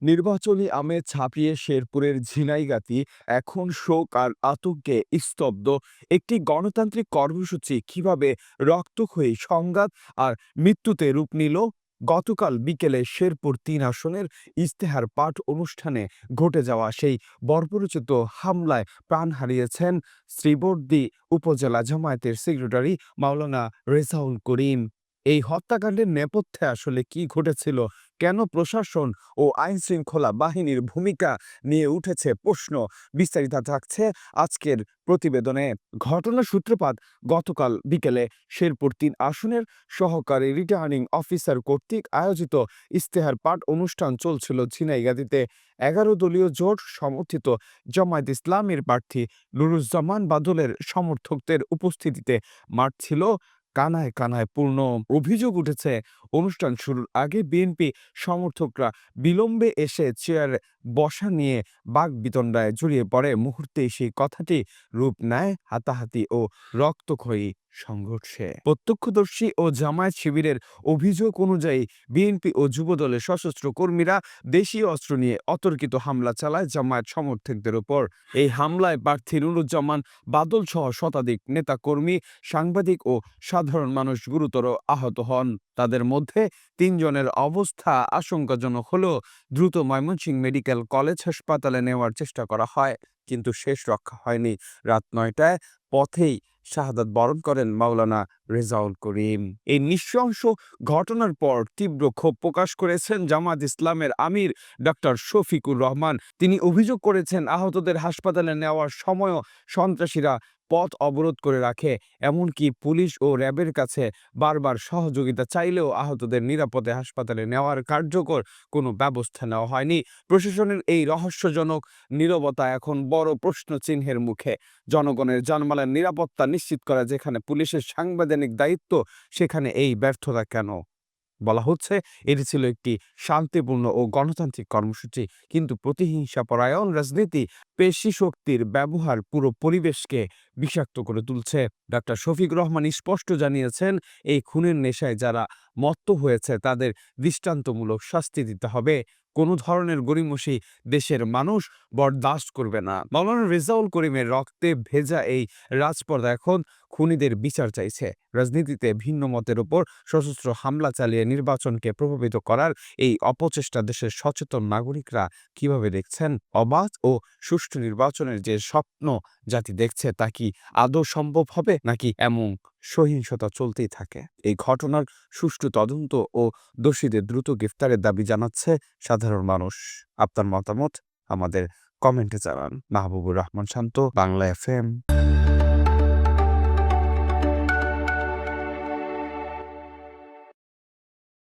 নির্বাচনী আমেজ ছাপিয়ে শেরপুরের ঝিনাইগাতি এখন শোক আর আতঙ্কে স্তব্ধ। একটি গণতান্ত্রিক কর্মসূচি কিভাবে রক্তক্ষয়ী সংঘাত আর মৃত্যুতে রূপ নিল। গতকাল বিকেলে শেরপুর-৩ আসনের ইশতেহার পাঠ অনুষ্ঠানে ঘটে যাওয়া সেই বর্বরোচিত হামলায় প্রাণ হারিয়েছেন শ্রীবর্দী উপজেলা জামায়াতের সেক্রেটারি মাওলানা রেজাউল করিম। এই হত্যাকাণ্ডের নেপথ্যে আসলে কি ঘটেছিল, কেন প্রশাসন ও আইনশৃঙ্খলা বাহিনীর ভূমিকা নিয়ে উঠেছে প্রশ্ন, বিস্তারিত থাকছে আজকের প্রতিবেদনে। ঘটনার সূত্রপাত গতকাল বিকেলে শেরপুর-৩ আসনের সহকারী রিটার্নিং অফিসার কর্তৃক আয়োজিত ইশতেহার পাঠ অনুষ্ঠান চলছিল ঝিনাইগাতীতে। ১১ দলীয় জোট সমর্থিত জামায়াত ইসলামীর প্রার্থী নুরুজ্জামান বাদলের সমর্থকদের উপস্থিতিতে মাঠ ছিল কানায় কানায় পূর্ণ। অভিযোগ উঠেছে, অনুষ্ঠান শুরুর আগে বিএনপি সমর্থকরা বিলম্বে এসে চেয়ারে বসা নিয়ে বাকবিতণ্ডায় জড়িয়ে পড়ে। মুহূর্তেই সেই কথাটি রূপ নেয় হাতাহাতি ও রক্তক্ষয়ী সংঘর্ষে। প্রত্যক্ষদর্শী ও জামায়াত শিবিরের অভিযোগ অনুযায়ী বিএনপি ও যুবদলের সশস্ত্র কর্মীরা দেশীয় অস্ত্র নিয়ে অতর্কিত হামলা চালায় জামায়াত সমর্থকদের উপর। এই হামলায় প্রার্থী নুরুজ্জামান বাদল সহ শতাধিক নেতাকর্মী, সাংবাদিক ও সাধারণ মানুষ গুরুতর আহত হন। তাদের মধ্যে ৩ জনের অবস্থা আশঙ্কাজনক হলেও দ্রুত ময়মনসিংহ মেডিকেল কলেজ হাসপাতালে নেওয়ার চেষ্টা করা হয়, কিন্তু শেষ রক্ষা হয়নি। রাত ৯টায় পথেই শাহাদাত বরণ করেন মাওলানা রেজাউল করিম। এই নৃশংস ঘটনার পর তীব্র ক্ষোভ প্রকাশ করেছেন জামায়াত ইসলামের আমির ডক্টর শফিকুর রহমান। তিনি অভিযোগ করেছেন, আহতদের হাসপাতালে নেওয়ার সময়ও সন্ত্রাসীরা পথ অবরোধ করে রাখে। এমনকি পুলিশ ও র্যাবের কাছে বারবার সহযোগিতা চাইলেও আহতদের নিরাপদে হাসপাতালে নেওয়ার কার্যকর কোনো ব্যবস্থা নেওয়া হয়নি। প্রশাসনের এই রহস্যজনক নীরবতা এখন বড় প্রশ্ন চিহ্নের মুখে। জনগণের জানমালের নিরাপত্তা নিশ্চিত করা যেখানে পুলিশের সাংবিধানিক দায়িত্ব, সেখানে এই ব্যর্থতা কেন? বলা হচ্ছে এটি ছিল একটি শান্তিপূর্ণ ও গণতান্ত্রিক কর্মসূচি, কিন্তু প্রতিহিংসাপরায়ণ রাজনীতি, পেশি শক্তির ব্যবহার পুরো পরিবেশকে বিষাক্ত করে তুলছে। ডক্টর শফিক রহমান স্পষ্ট জানিয়েছেন, এই খুনের নেশায় যারা মত্ত হয়েছে তাদের দৃষ্টান্তমূলক শাস্তি দিতে হবে। কোনো ধরনের গড়িমসি দেশের মানুষ বরদাস্ত করবে না। মাওলানা রেজাউল করিমের রক্তে ভেজা এই রাজপথ এখন খুনিদের বিচার চাইছে। রাজনীতিতে ভিন্ন মতের ওপর সশস্ত্র হামলা চালিয়ে নির্বাচনকে প্রভাবিত করার এই অপচেষ্টা দেশের সচেতন নাগরিকরা কিভাবে দেখছেন? অবাধ ও সুষ্ঠু নির্বাচনের যে স্বপ্ন জাতি দেখছে তা কি আদৌ সম্ভব হবে, নাকি এমন সহিংসতা চলতেই থাকে? এই ঘটনার সুষ্ঠু তদন্ত ও দোষীদের দ্রুত গ্রেফতারের দাবি জানাচ্ছে সাধারণ মানুষ। আপনার মতামত আমাদের কমেন্টে জানান। মাহবুবুর রহমান শান্ত, বাংলা FM।